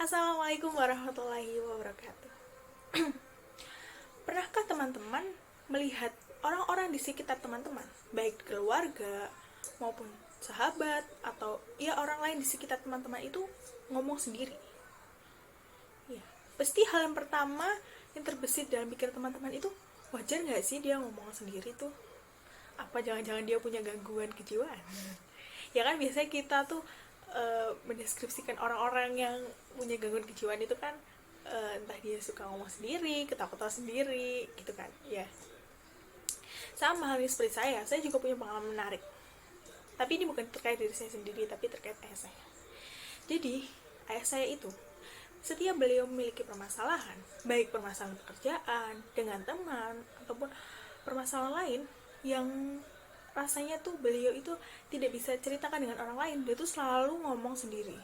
Assalamualaikum warahmatullahi wabarakatuh. Pernahkah teman-teman melihat orang-orang di sekitar teman-teman, baik keluarga maupun sahabat atau ya orang lain di sekitar teman-teman itu ngomong sendiri? Ya, pasti hal yang pertama yang terbesit dalam pikiran teman-teman itu, wajar nggak sih dia ngomong sendiri tuh? Apa jangan-jangan dia punya gangguan kejiwaan? Ya kan biasanya kita tuh mendeskripsikan orang-orang yang punya gangguan kejiwaan itu kan entah dia suka ngomong sendiri, ketawa-ketawa sendiri gitu kan ya. Sama halnya seperti saya juga punya pengalaman menarik, tapi ini bukan terkait diri saya sendiri tapi terkait ayah saya. Jadi ayah saya itu setiap beliau memiliki permasalahan, baik permasalahan pekerjaan dengan teman ataupun permasalahan lain yang rasanya tuh beliau itu tidak bisa ceritakan dengan orang lain, dia tuh selalu ngomong sendiri.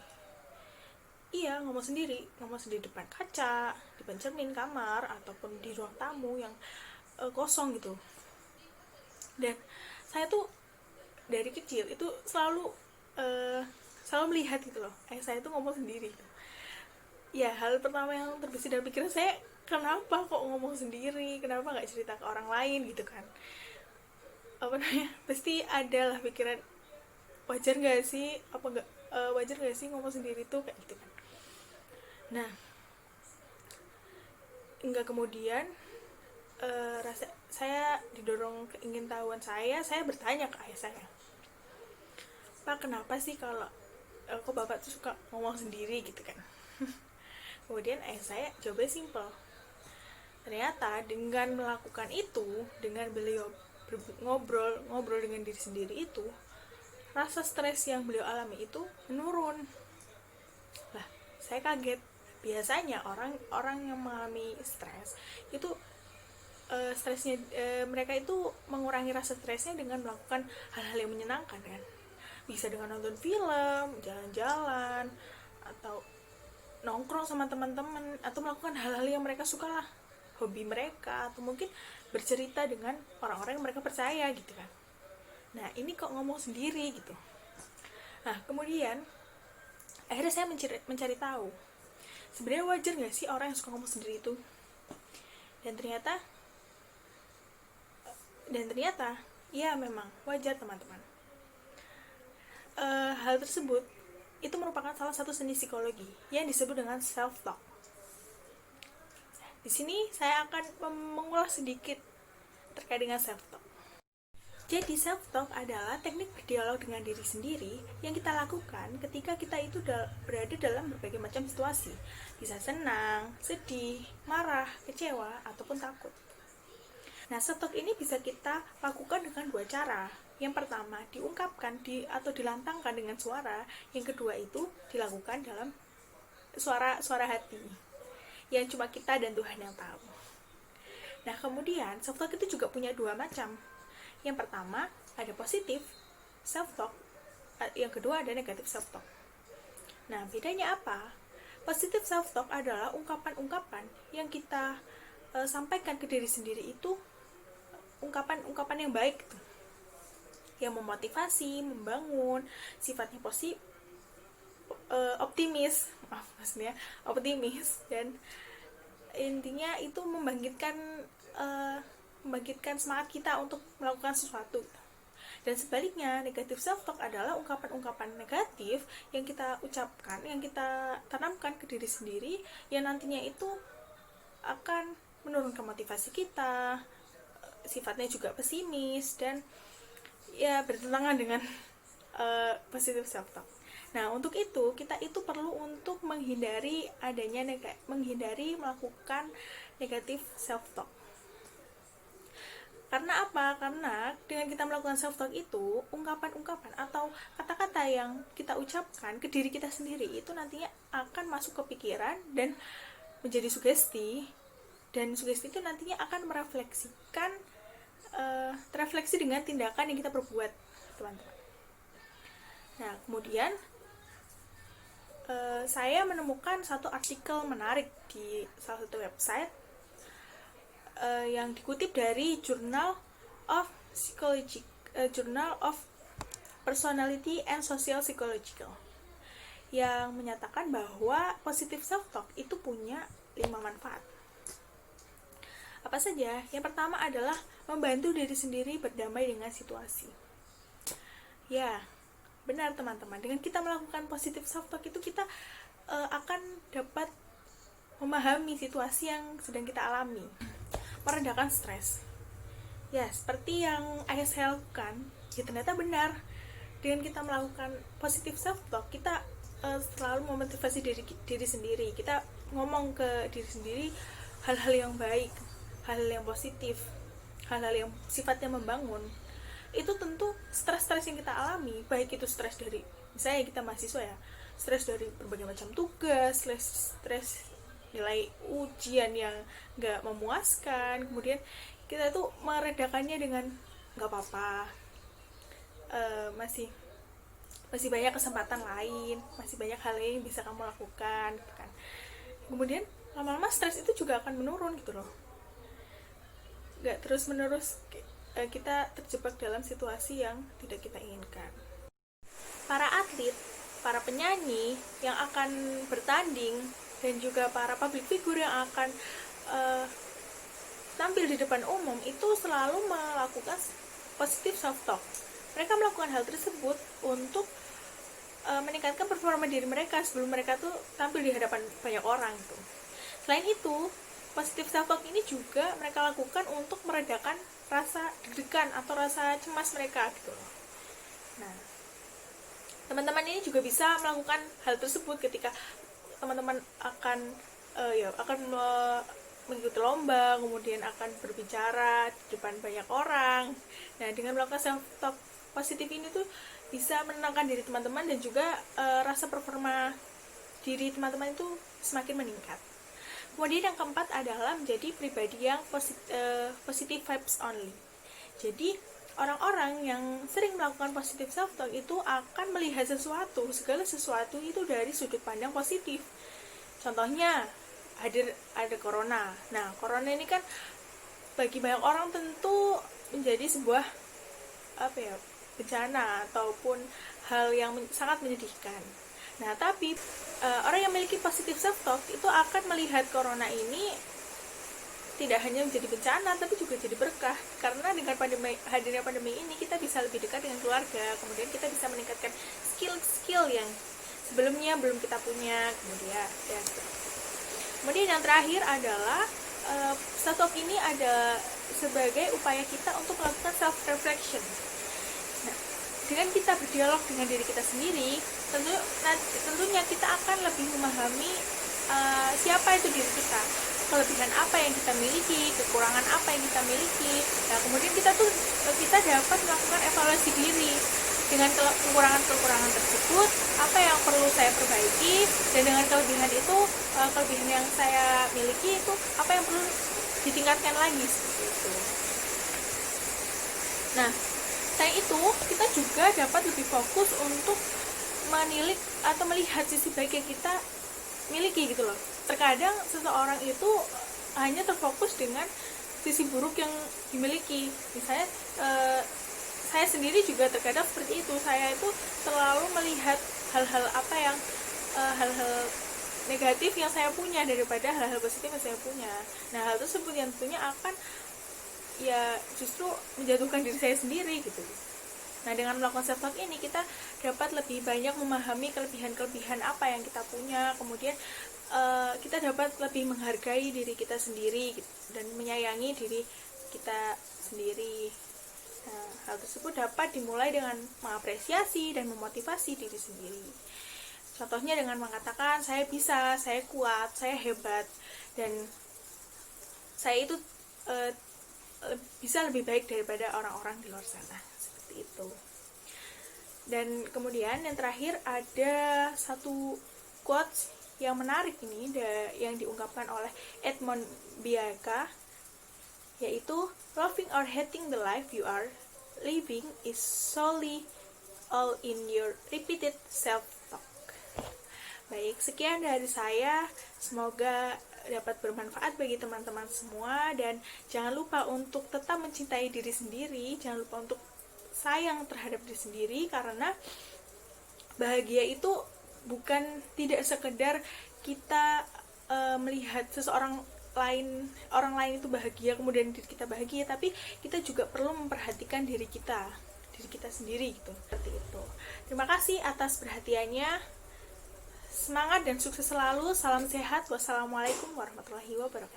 Iya, ngomong sendiri depan kaca, depan cermin kamar ataupun di ruang tamu yang kosong gitu. Dan saya tuh dari kecil itu selalu melihat gitu loh, saya tuh ngomong sendiri gitu. Ya, hal pertama yang terbesit dalam pikiran saya, kenapa kok ngomong sendiri, kenapa nggak cerita ke orang lain gitu kan. Pasti ada lah pikiran, wajar nggak sih wajar nggak sih ngomong sendiri tuh kayak gitu kan. Nah, hingga kemudian rasa saya didorong keingintahuan saya bertanya ke ayah saya, Pak, kenapa sih kalau kok bapak tuh suka ngomong sendiri gitu kan. Kemudian ayah saya jawabnya simple, ternyata dengan melakukan itu, dengan beliau ngobrol dengan diri sendiri itu, rasa stres yang beliau alami itu menurun. Lah, saya kaget. Biasanya orang yang mengalami stres itu stresnya mereka itu mengurangi rasa stresnya dengan melakukan hal-hal yang menyenangkan kan. Bisa dengan nonton film, jalan-jalan, atau nongkrong sama teman-teman, atau melakukan hal-hal yang mereka suka lah, hobi mereka, atau mungkin bercerita dengan orang-orang yang mereka percaya gitu kan. Nah, ini kok ngomong sendiri gitu. Nah, kemudian akhirnya saya mencari tahu, sebenarnya wajar nggak sih orang yang suka ngomong sendiri itu. Dan ternyata ya memang wajar teman-teman. Hal tersebut itu merupakan salah satu seni psikologi yang disebut dengan self talk. Di sini saya akan mengulas sedikit terkait dengan self talk. Jadi self talk adalah teknik berdialog dengan diri sendiri yang kita lakukan ketika kita itu berada dalam berbagai macam situasi. Bisa senang, sedih, marah, kecewa, ataupun takut. Nah, self talk ini bisa kita lakukan dengan dua cara. Yang pertama, diungkapkan atau dilantangkan dengan suara. Yang kedua itu dilakukan dalam suara hati yang cuma kita dan Tuhan yang tahu. Nah, kemudian self talk itu juga punya dua macam. Yang pertama ada positif self talk, yang kedua ada negatif self talk. Nah, bedanya apa? Positif self talk adalah ungkapan-ungkapan yang kita sampaikan ke diri sendiri itu ungkapan-ungkapan yang baik gitu, yang memotivasi, membangun, sifatnya optimis, dan intinya itu membangkitkan semangat kita untuk melakukan sesuatu. Dan sebaliknya, negatif self talk adalah ungkapan-ungkapan negatif yang kita ucapkan, yang kita tanamkan ke diri sendiri, yang nantinya itu akan menurunkan motivasi kita, sifatnya juga pesimis, dan ya bertentangan dengan positive self talk. Nah, untuk itu kita itu perlu untuk menghindari melakukan negatif self talk. Karena apa? Karena dengan kita melakukan self talk itu, ungkapan-ungkapan atau kata-kata yang kita ucapkan ke diri kita sendiri itu nantinya akan masuk ke pikiran dan menjadi sugesti, dan sugesti itu nantinya akan terefleksi dengan tindakan yang kita perbuat, teman-teman. Nah, kemudian saya menemukan satu artikel menarik di salah satu website yang dikutip dari Journal of Personality and Social Psychological. yang menyatakan bahwa positive self-talk itu punya 5 manfaat. Apa saja? Yang pertama adalah membantu diri sendiri berdamai dengan situasi. Ya, benar teman-teman. Dengan kita melakukan positive self-talk itu kita akan dapat memahami situasi yang sedang kita alami. Meredakan stres. Ya, seperti yang ayah saya lakukan, ya ternyata benar. Dengan kita melakukan positive self-talk, kita selalu memotivasi diri sendiri. Kita ngomong ke diri sendiri hal-hal yang baik, hal-hal yang positif, hal-hal yang sifatnya membangun. Itu tentu stres-stres yang kita alami, baik itu stres dari, misalnya kita mahasiswa ya, stres dari berbagai macam tugas, stres nilai ujian yang gak memuaskan, kemudian kita tuh meredakannya dengan gak apa-apa, masih banyak kesempatan lain, masih banyak hal lain yang bisa kamu lakukan gitu kan. Kemudian lama-lama stres itu juga akan menurun gitu loh, gak terus-menerus kita terjebak dalam situasi yang tidak kita inginkan. Para atlet, para penyanyi yang akan bertanding, dan juga para public figure yang akan tampil di depan umum itu selalu melakukan positive self-talk. Mereka melakukan hal tersebut untuk meningkatkan performa diri mereka sebelum mereka tuh tampil di hadapan banyak orang gitu. Selain itu, positive self-talk ini juga mereka lakukan untuk meredakan rasa deg-degan atau rasa cemas mereka gitu. Nah, teman-teman ini juga bisa melakukan hal tersebut ketika teman-teman akan mengikuti lomba, kemudian akan berbicara di depan banyak orang. Nah, dengan melakukan self-talk positif ini tuh bisa menenangkan diri teman-teman dan juga rasa performa diri teman-teman itu semakin meningkat. Kemudian yang keempat adalah menjadi pribadi yang positive vibes only. Jadi orang-orang yang sering melakukan positive self-talk itu akan melihat segala sesuatu itu dari sudut pandang positif. Contohnya, ada corona. Nah, corona ini kan bagi banyak orang tentu menjadi sebuah bencana ataupun hal yang sangat menyedihkan. Nah, tapi orang yang memiliki positive self-talk itu akan melihat corona ini tidak hanya menjadi bencana, tapi juga jadi berkah. Karena dengan hadirnya pandemi ini, kita bisa lebih dekat dengan keluarga. Kemudian kita bisa meningkatkan skill-skill yang sebelumnya belum kita punya. Kemudian yang terakhir adalah self-talk ini ada sebagai upaya kita untuk melakukan self-reflection. Nah, dengan kita berdialog dengan diri kita sendiri, tentunya kita akan lebih memahami siapa itu diri kita, kelebihan apa yang kita miliki, kekurangan apa yang kita miliki. Nah, kemudian kita dapat melakukan evaluasi diri dengan kekurangan tersebut, apa yang perlu saya perbaiki, dan dengan kelebihan itu, kelebihan yang saya miliki itu apa yang perlu ditingkatkan lagi seperti itu. Nah, selain itu kita juga dapat lebih fokus untuk menilik atau melihat sisi baik yang kita miliki gitu loh. Terkadang seseorang itu hanya terfokus dengan sisi buruk yang dimiliki. Misalnya saya sendiri juga terkadang seperti itu. Saya itu selalu melihat hal-hal hal-hal negatif yang saya punya daripada hal-hal positif yang saya punya. Nah, hal tersebut yang tentunya akan justru menjatuhkan diri saya sendiri gitu. Nah, dengan melakukan self-talk ini kita dapat lebih banyak memahami kelebihan-kelebihan apa yang kita punya. Kemudian kita dapat lebih menghargai diri kita sendiri gitu, dan menyayangi diri kita sendiri. Nah, hal tersebut dapat dimulai dengan mengapresiasi dan memotivasi diri sendiri. Contohnya dengan mengatakan saya bisa, saya kuat, saya hebat, dan saya itu bisa lebih baik daripada orang-orang di luar sana. Seperti itu. Dan kemudian yang terakhir ada satu quotes yang menarik ini yang diungkapkan oleh Edmond Biaka, yaitu loving or hating the life you are living is solely all in your repeated self-talk. Baik, sekian dari saya. Semoga dapat bermanfaat bagi teman-teman semua, dan jangan lupa untuk tetap mencintai diri sendiri, jangan lupa untuk sayang terhadap diri sendiri, karena bahagia itu bukan tidak sekedar kita melihat orang lain itu bahagia kemudian diri kita bahagia, tapi kita juga perlu memperhatikan diri kita sendiri gitu, seperti itu. Terima kasih atas perhatiannya. Semangat dan sukses selalu. Salam sehat. Wassalamualaikum warahmatullahi wabarakatuh.